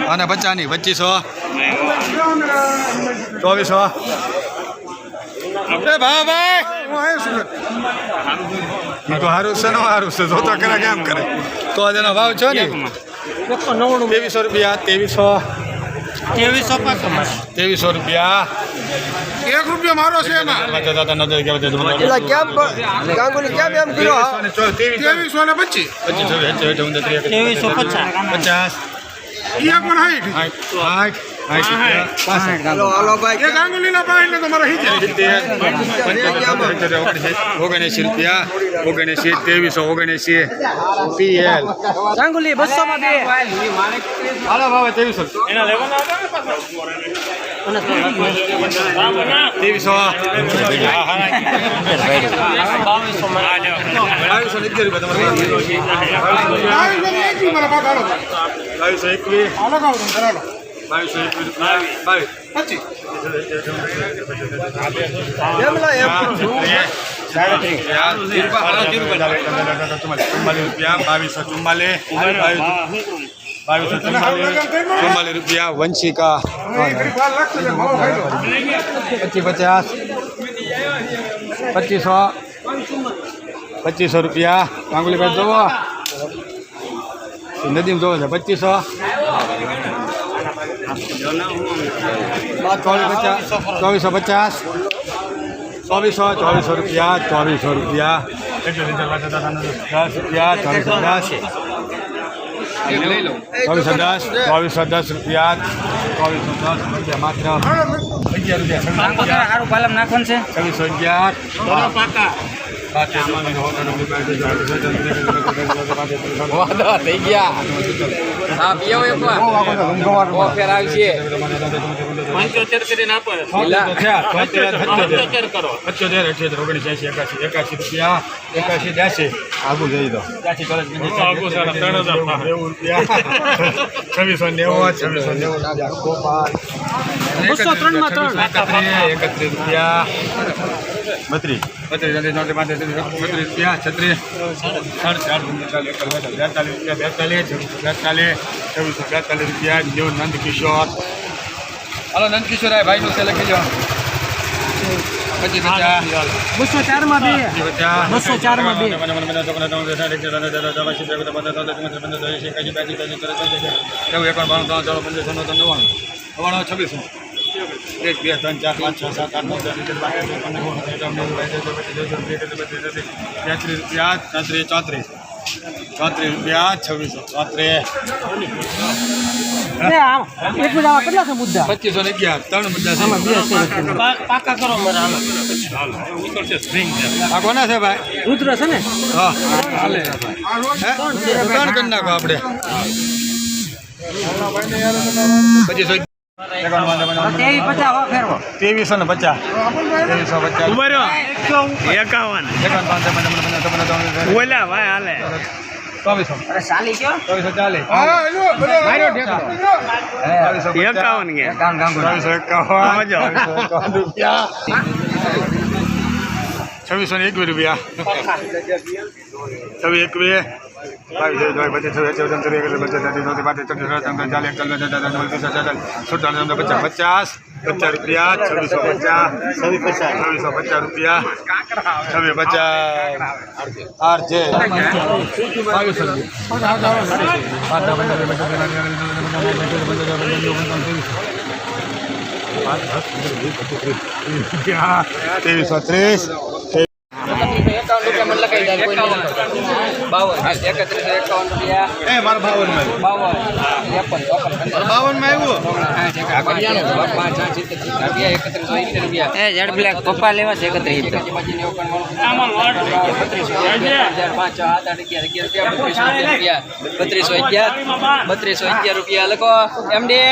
અને 50 ની 2500 2400 ભાઈ તો સારું છે ને સારું છે જો તો કરે કેમ કરે તો એનો ભાવ છો ને 2300 રૂપિયા 2300 રૂપિયા 1 રૂપિયા મારો છે એમાં રૂપિયા વંશિકા 2500 રૂપિયા ગાંગુલી ભાઈ જોવો નદીમ જોવો છે 2500 2450 રૂપિયા 2400 રૂપિયા 10 રૂપિયા 2410 રૂપિયા માત્ર 11 રૂપિયા 32 નંદકિશોર હલો નંદકિશોર ભાઈ નું છે લખી લો 204 માં 204 માં 26 1 2 3 4 5 6 7 8 9 રૂપિયા 34 રૂપિયા 26 મુદ્દા 2511 3 મુદ્દા પાકા કરો આ કોના છે ભાઈ રુદ્ર છે ને હા હાલે ત્રણ કરી નાખો આપણે 2500 2601 રૂપિયા 2330 રૂપિયા મને લગાવી દે કોઈ 52 3151 રૂપિયા એ મારા 52 માં 52 માં આવ્યો એ ઝેડ બ્લેક પપ્પા લેવા છે 31 3211 રૂપિયા લખો એમડી